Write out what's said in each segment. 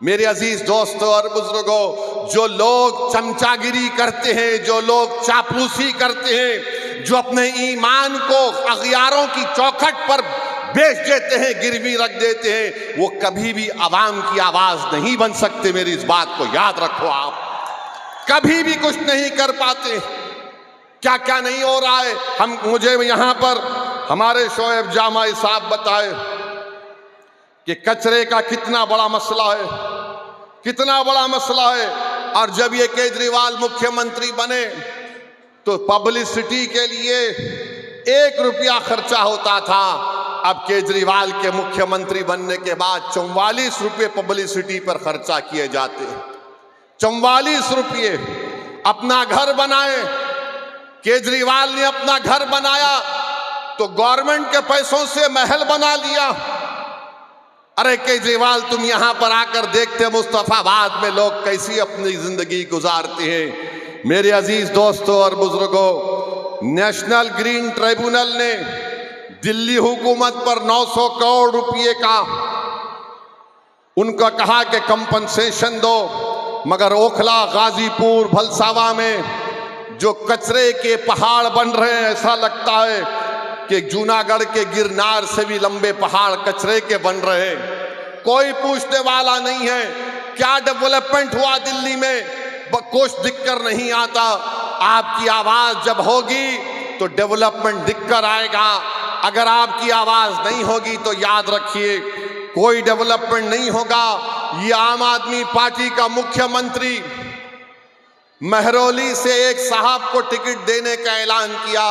मेरे अजीज दोस्तों और बुजुर्गों, जो लोग चमचागिरी करते हैं, जो लोग चापलूसी करते हैं, जो अपने ईमान को अगयारों की चौखट पर बेच देते हैं, गिरवी रख देते हैं, वो कभी भी अवाम की आवाज नहीं बन सकते। मेरी इस बात को याद रखो, आप कभी भी कुछ नहीं कर पाते। क्या क्या नहीं हो रहा है। मुझे यहाँ पर हमारे शोएब जामाई साहब बताए कि कचरे का कितना बड़ा मसला है, कितना बड़ा मसला है। और जब ये केजरीवाल मुख्यमंत्री बने तो पब्लिसिटी के लिए 1 रुपया खर्चा होता था। अब केजरीवाल के मुख्यमंत्री बनने के बाद 44 रुपये पब्लिसिटी पर खर्चा किए जाते हैं। 44 रुपये। अपना घर बनाए, केजरीवाल ने अपना घर बनाया तो गवर्नमेंट के पैसों से महल बना लिया। अरे केजरीवाल, तुम यहां पर आकर देखते मुस्तफाबाद में लोग कैसी अपनी जिंदगी गुजारते हैं। मेरे अजीज दोस्तों और बुजुर्गों, नेशनल ग्रीन ट्रिब्यूनल ने दिल्ली हुकूमत पर 900 करोड़ रुपए का उनका कहा कि कंपनसेशन दो, मगर ओखला, गाजीपुर, भलसावा में जो कचरे के पहाड़ बन रहे हैं, ऐसा लगता है कि जूनागढ़ के गिरनार से भी लंबे पहाड़ कचरे के बन रहे हैं। कोई पूछने वाला नहीं है क्या डेवलपमेंट हुआ दिल्ली में, कुछ दिक्कत नहीं आता। आपकी आवाज जब होगी तो डेवलपमेंट दिक्कत आएगा। अगर आपकी आवाज नहीं होगी तो याद रखिए कोई डेवलपमेंट नहीं होगा। ये आम आदमी पार्टी का मुख्यमंत्री महरौली से एक साहब को टिकट देने का ऐलान किया।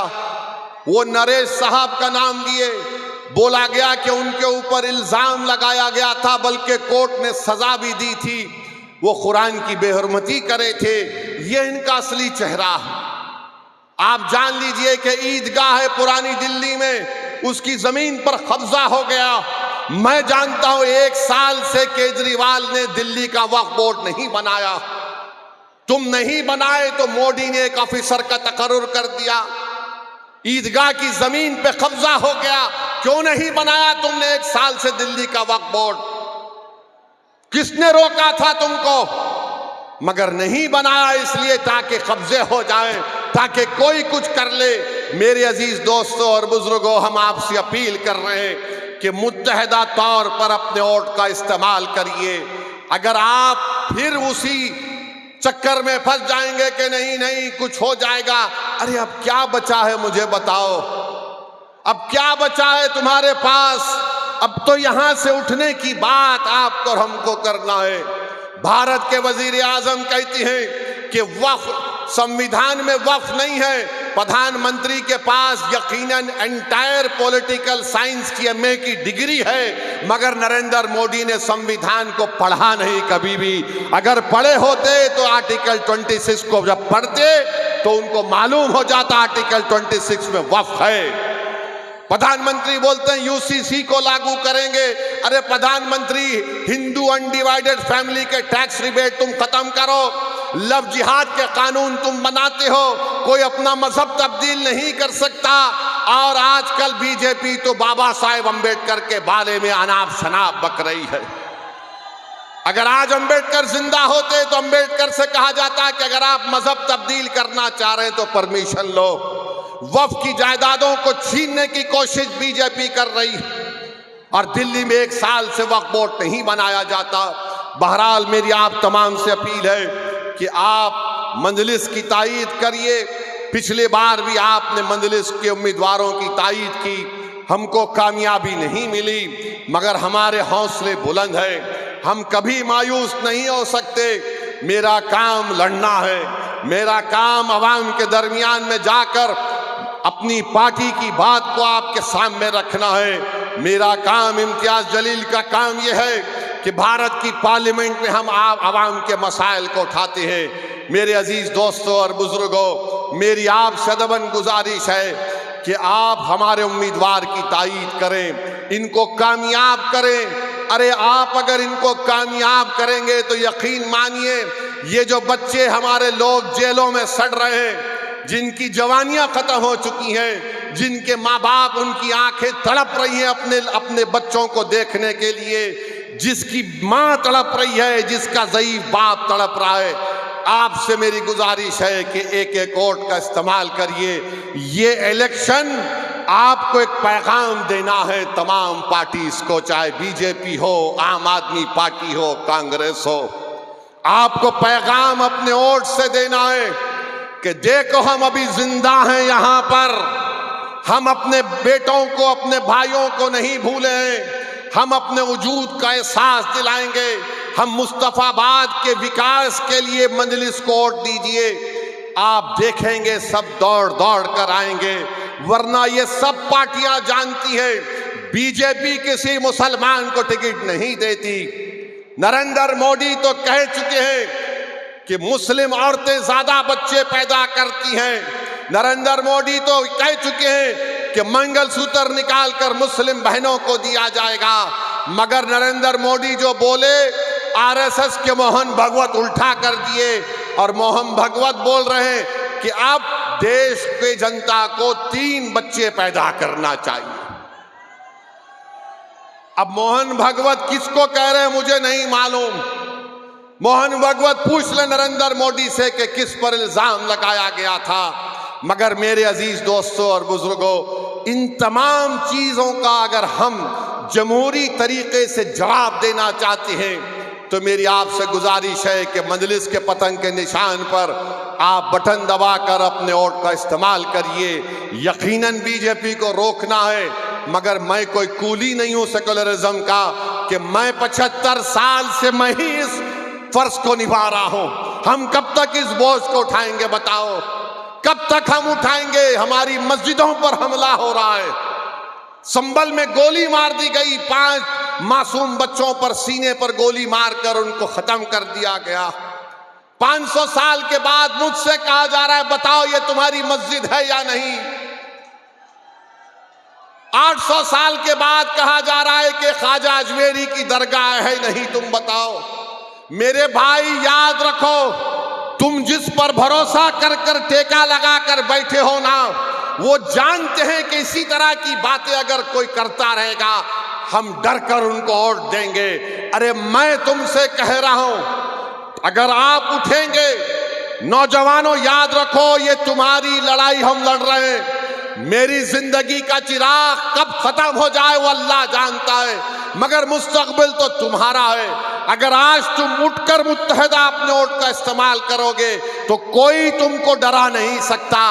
वो नरेश साहब का नाम लिए, बोला गया कि उनके ऊपर इल्जाम लगाया गया था, बल्कि कोर्ट ने सजा भी दी थी, वो कुरान की बेहरमती करे थे। ये इनका असली चेहरा है। आप जान लीजिए कि ईदगाह है पुरानी दिल्ली में, उसकी जमीन पर कब्जा हो गया। मैं जानता हूं 1 साल से केजरीवाल ने दिल्ली का वक्फ बोर्ड नहीं बनाया। तुम नहीं बनाए तो मोदी ने एक ऑफिसर का तकर्रुर कर दिया। ईदगाह की जमीन पे कब्जा हो गया, क्यों नहीं बनाया तुमने 1 साल से दिल्ली का वक्फ बोर्ड? किसने रोका था तुमको? मगर नहीं बनाया इसलिए ताकि कब्जे हो जाएं, ताकि कोई कुछ कर ले। मेरे अजीज दोस्तों और बुजुर्गों, हम आपसे अपील कर रहे हैं कि मुत्तहदा तौर पर अपने वोट का इस्तेमाल करिए। अगर आप फिर उसी चक्कर में फंस जाएंगे कि नहीं नहीं कुछ हो जाएगा, अरे अब क्या बचा है मुझे बताओ, अब क्या बचा है तुम्हारे पास? अब तो यहां से उठने की बात आपको और हमको करना है। भारत के वजीर आजम कहती हैं कि वक्फ संविधान में वक्फ नहीं है। प्रधानमंत्री के पास यकीनन एंटायर पॉलिटिकल साइंस की MA की डिग्री है, मगर नरेंद्र मोदी ने संविधान को पढ़ा नहीं कभी भी। अगर पढ़े होते तो आर्टिकल 26 को जब पढ़ते तो उनको मालूम हो जाता आर्टिकल 26 में वक्फ है। प्रधानमंत्री बोलते हैं UCC को लागू करेंगे। अरे प्रधानमंत्री, हिंदू अनडिवाइडेड फैमिली के टैक्स रिबेट तुम खत्म करो। लव जिहाद के कानून तुम बनाते हो, कोई अपना मजहब तब्दील नहीं कर सकता। और आजकल बीजेपी तो बाबा साहेब अम्बेडकर के बारे में अनाप शनाप बक रही है। अगर आज अम्बेडकर जिंदा होते तो अम्बेडकर से कहा जाता कि अगर आप मजहब तब्दील करना चाह रहे हैं तो परमिशन लो। वक्फ की जायदादों को छीनने की कोशिश बीजेपी कर रही है और दिल्ली में 1 साल से वक्फ बोर्ड नहीं बनाया जाता। बहरहाल मेरी आप तमाम से अपील है कि आप मजलिस की तायीद करिए। पिछले बार भी आपने मजलिस के उम्मीदवारों की तायीद की, हमको कामयाबी नहीं मिली, मगर हमारे हौसले बुलंद हैं। हम कभी मायूस नहीं हो सकते। मेरा काम लड़ना है, मेरा काम अवाम के दरमियान में जाकर अपनी पार्टी की बात को आपके सामने रखना है। मेरा काम, इम्तियाज जलील का काम यह है कि भारत की पार्लियामेंट में हम आवाम के मसाइल को उठाते हैं। मेरे अजीज दोस्तों और बुजुर्गों, मेरी आप सदबन गुजारिश है कि आप हमारे उम्मीदवार की तायीद करें, इनको कामयाब करें। अरे आप अगर इनको कामयाब करेंगे तो यकीन मानिए ये जो बच्चे हमारे लोग जेलों में सड़ रहे हैं, जिनकी जवानियां खत्म हो चुकी हैं, जिनके माँ बाप, उनकी आंखें तड़प रही हैं अपने बच्चों को देखने के लिए, जिसकी मां तड़प रही है, जिसका ज़ईफ बाप तड़प रहा है। आपसे मेरी गुजारिश है कि एक एक वोट का इस्तेमाल करिए। ये इलेक्शन आपको एक पैगाम देना है तमाम पार्टीज को, चाहे बीजेपी हो, आम आदमी पार्टी हो, कांग्रेस हो। आपको पैगाम अपने वोट से देना है कि देखो हम अभी जिंदा हैं यहाँ पर, हम अपने बेटों को, अपने भाइयों को नहीं भूले हैं। हम अपने वजूद का एहसास दिलाएंगे। हम मुस्तफाबाद के विकास के लिए मजलिस को वोट दीजिए। आप देखेंगे सब दौड़ दौड़ कर आएंगे, वरना ये सब पार्टियां जानती है बीजेपी किसी मुसलमान को टिकट नहीं देती। नरेंद्र मोदी तो कह चुके हैं कि मुस्लिम औरतें ज्यादा बच्चे पैदा करती हैं। नरेंद्र मोदी तो कह चुके हैं कि मंगलसूत्र निकालकर मुस्लिम बहनों को दिया जाएगा। मगर नरेंद्र मोदी जो बोले, आरएसएस के मोहन भगवत उल्टा कर दिए और मोहन भगवत बोल रहे हैं कि अब देश के जनता को 3 बच्चे पैदा करना चाहिए। अब मोहन भगवत किसको कह रहे हैं मुझे नहीं मालूम। मोहन भगवत पूछ ले नरेंद्र मोदी से कि किस पर इल्जाम लगाया गया था। मगर मेरे अजीज दोस्तों और बुजुर्गों, इन तमाम चीजों का अगर हम जमहूरी तरीके से जवाब देना चाहते हैं तो मेरी आपसे गुजारिश है कि मजलिस के पतंग के निशान पर आप बटन दबाकर अपने वोट का इस्तेमाल करिए। यकीनन बीजेपी को रोकना है, मगर मैं कोई कूली नहीं हूं सेकुलरिज्म का कि मैं 75 साल से मैं ही इस फर्ज को निभा रहा हूं। हम कब तक इस बोझ को उठाएंगे बताओ? कब तक हम उठाएंगे? हमारी मस्जिदों पर हमला हो रहा है। संभल में गोली मार दी गई, 5 मासूम बच्चों पर सीने पर गोली मारकर उनको खत्म कर दिया गया। 500 साल के बाद मुझसे कहा जा रहा है बताओ ये तुम्हारी मस्जिद है या नहीं। 800 साल के बाद कहा जा रहा है कि ख्वाजा अजमेरी की दरगाह है नहीं, तुम बताओ। मेरे भाई याद रखो, तुम जिस पर भरोसा कर कर टेका लगा कर बैठे हो ना, वो जानते हैं कि इसी तरह की बातें अगर कोई करता रहेगा हम डर कर उनको वोट देंगे। अरे मैं तुमसे कह रहा हूं, अगर आप उठेंगे, नौजवानों याद रखो ये तुम्हारी लड़ाई हम लड़ रहे हैं। मेरी जिंदगी का चिराग कब खत्म हो जाए वो अल्लाह जानता है, मगर मुस्तकबिल तो तुम्हारा है। अगर आज तुम उठकर मुत्तहदा अपने वोट का इस्तेमाल करोगे तो कोई तुमको डरा नहीं सकता।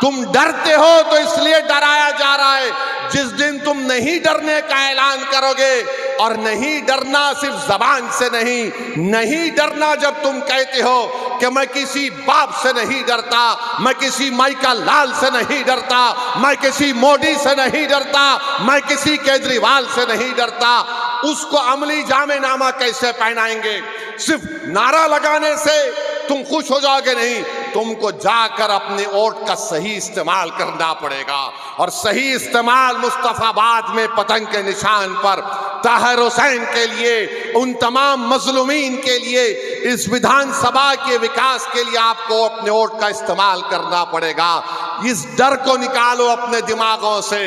तुम डरते हो तो इसलिए डराया जा रहा है। जिस दिन तुम नहीं डरने का ऐलान करोगे, और नहीं डरना सिर्फ जबान से नहीं डरना जब तुम कहते हो कि मैं किसी बाप से नहीं डरता, मैं किसी माइका लाल से नहीं डरता, मैं किसी मोदी से नहीं डरता, मैं किसी केजरीवाल से नहीं डरता, उसको अमली जामेनामा कैसे पहनाएंगे? सिर्फ नारा लगाने से तुम खुश हो जाओगे नहीं, तुमको जाकर अपने वोट का सही इस्तेमाल करना पड़ेगा। और सही इस्तेमाल मुस्तफाबाद में पतंग के निशान पर ताहिर हुसैन के लिए, उन तमाम मजलूमीन के लिए, इस विधानसभा के विकास के लिए आपको अपने वोट का इस्तेमाल करना पड़ेगा। इस डर को निकालो अपने दिमागों से।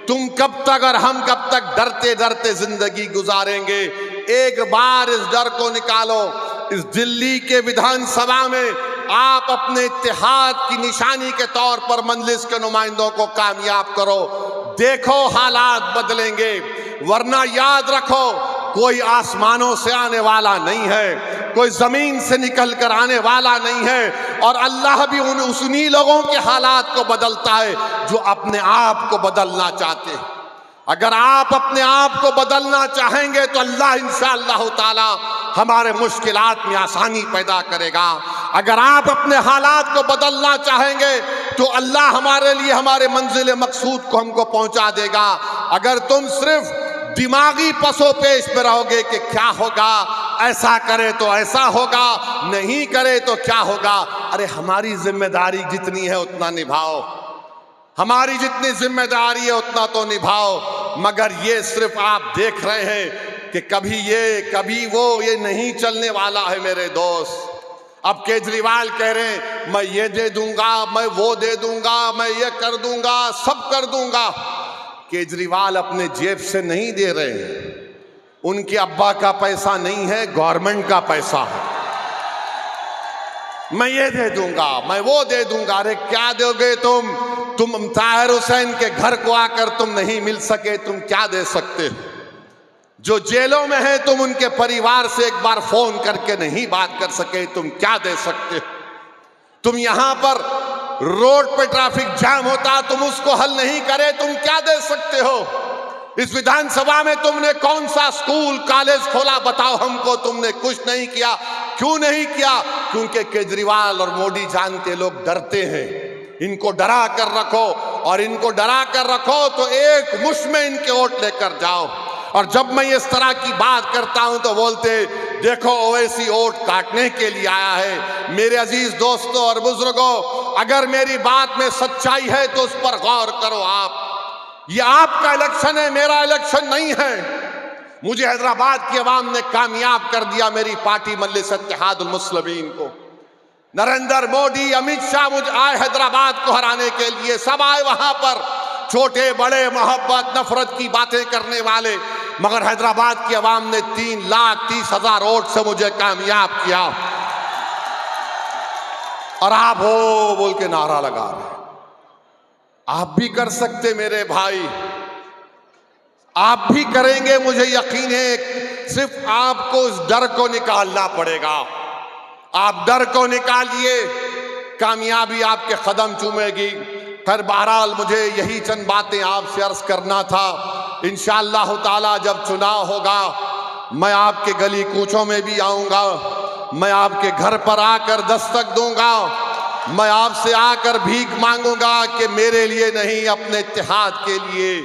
तुम कब तक और हम कब तक डरते डरते जिंदगी गुजारेंगे? एक बार इस डर को निकालो। इस दिल्ली के विधानसभा में आप अपने इत्तेहाद की निशानी के तौर पर मजलिस के नुमाइंदों को कामयाब करो। देखो हालात बदलेंगे, वरना याद रखो कोई आसमानों से आने वाला नहीं है, कोई जमीन से निकल कर आने वाला नहीं है। और अल्लाह भी उन्हीं लोगों के हालात को बदलता है जो अपने आप को बदलना चाहते हैं। अगर आप अपने आप को बदलना चाहेंगे तो अल्लाह इंशाअल्लाह ताला हमारे मुश्किलात में आसानी पैदा करेगा। अगर आप अपने हालात को बदलना चाहेंगे तो अल्लाह हमारे लिए हमारे मंजिल मकसूद को हमको पहुंचा देगा। अगर तुम सिर्फ दिमागी पसोपेश पे रहोगे कि क्या होगा, ऐसा करे तो ऐसा होगा, नहीं करे तो क्या होगा, अरे हमारी जिम्मेदारी जितनी है उतना निभाओ, हमारी जितनी जिम्मेदारी है उतना तो निभाओ। मगर ये सिर्फ आप देख रहे हैं कि कभी ये कभी वो, ये नहीं चलने वाला है मेरे दोस्त। अब केजरीवाल कह रहे हैं मैं ये दे दूंगा, मैं वो दे दूंगा, मैं ये कर दूंगा, सब कर दूंगा। केजरीवाल अपने जेब से नहीं दे रहे हैं, उनके अब्बा का पैसा नहीं है, गवर्नमेंट का पैसा है। मैं ये दे दूंगा, मैं वो दे दूंगा। अरे क्या दोगे तुम ताहिर हुसैन के घर को आकर तुम नहीं मिल सके, तुम क्या दे सकते हो? जो जेलों में है तुम उनके परिवार से एक बार फोन करके नहीं बात कर सके, तुम क्या दे सकते हो? तुम यहां पर रोड पे ट्रैफिक जाम होता, तुम उसको हल नहीं करे, तुम क्या दे सकते हो? इस विधानसभा में तुमने कौन सा स्कूल कॉलेज खोला बताओ हमको? तुमने कुछ नहीं किया। क्यों नहीं किया? क्योंकि केजरीवाल और मोदी जानते लोग डरते हैं। इनको डरा कर रखो, और इनको डरा कर रखो तो एक मुश्त में इनके वोट लेकर जाओ। और जब मैं इस तरह की बात करता हूं तो बोलते देखो ओवैसी वोट काटने के लिए आया है। मेरे अजीज दोस्तों और बुजुर्गों, अगर मेरी बात में सच्चाई है तो उस पर गौर करो। ये आपका इलेक्शन है, मेरा इलेक्शन नहीं है। मुझे हैदराबाद की आवाम ने कामयाब कर दिया, मेरी पार्टी मजलिस इत्तेहादुल मुस्लिमीन को। नरेंद्र मोदी, अमित शाह मुझ आए हैदराबाद को हराने के लिए, सब आए वहां पर, छोटे बड़े, मोहब्बत नफरत की बातें करने वाले, मगर हैदराबाद की आवाम ने 3,30,000 वोट से मुझे कामयाब किया। और आप हो बोल के नारा लगा रहे। आप भी कर सकते मेरे भाई, आप भी करेंगे, मुझे यकीन है। सिर्फ आपको उस डर को निकालना पड़ेगा। आप डर को निकालिए, कामयाबी आपके कदम चूमेगी। खैर बहरहाल मुझे यही चंद बातें आपसे अर्ज करना था। इंशाअल्लाह ताला जब चुनाव होगा मैं आपके गली कूचों में भी आऊँगा, मैं आपके घर पर आकर दस्तक दूंगा, मैं आपसे आकर भीख मांगूंगा कि मेरे लिए नहीं, अपने इत्तेहाद के लिए,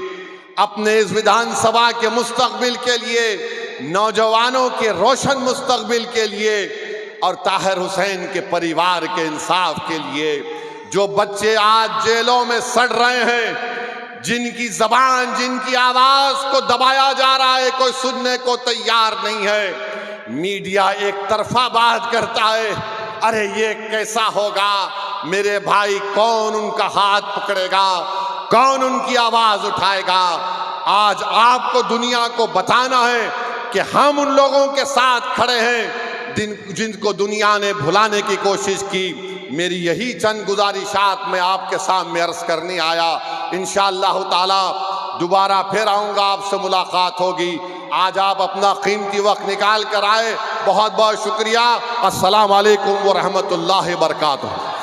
अपने इस विधानसभा के मुस्तकबिल के लिए, नौजवानों के रोशन मुस्तकबिल के लिए और ताहिर हुसैन के परिवार के इंसाफ के लिए। जो बच्चे आज जेलों में सड़ रहे हैं, जिनकी जबान, जिनकी आवाज को दबाया जा रहा है, कोई सुनने को तैयार नहीं है। मीडिया एक तरफा बात करता है, अरे ये कैसा होगा मेरे भाई, कौन उनका हाथ पकड़ेगा, कौन उनकी आवाज उठाएगा? आज आपको दुनिया को बताना है कि हम उन लोगों के साथ खड़े हैं जिनको दुनिया ने भुलाने की कोशिश की। मेरी यही चंद गुजारिशात मैं आपके सामने अर्ज करने आया। इंशाअल्लाह ताला दोबारा फिर आऊँगा, आपसे मुलाकात होगी। आज आप अपना कीमती वक्त निकाल कर आए, बहुत बहुत शुक्रिया। अस्सलाम वालेकुम व रहमतुल्लाहि व बरकातुहू।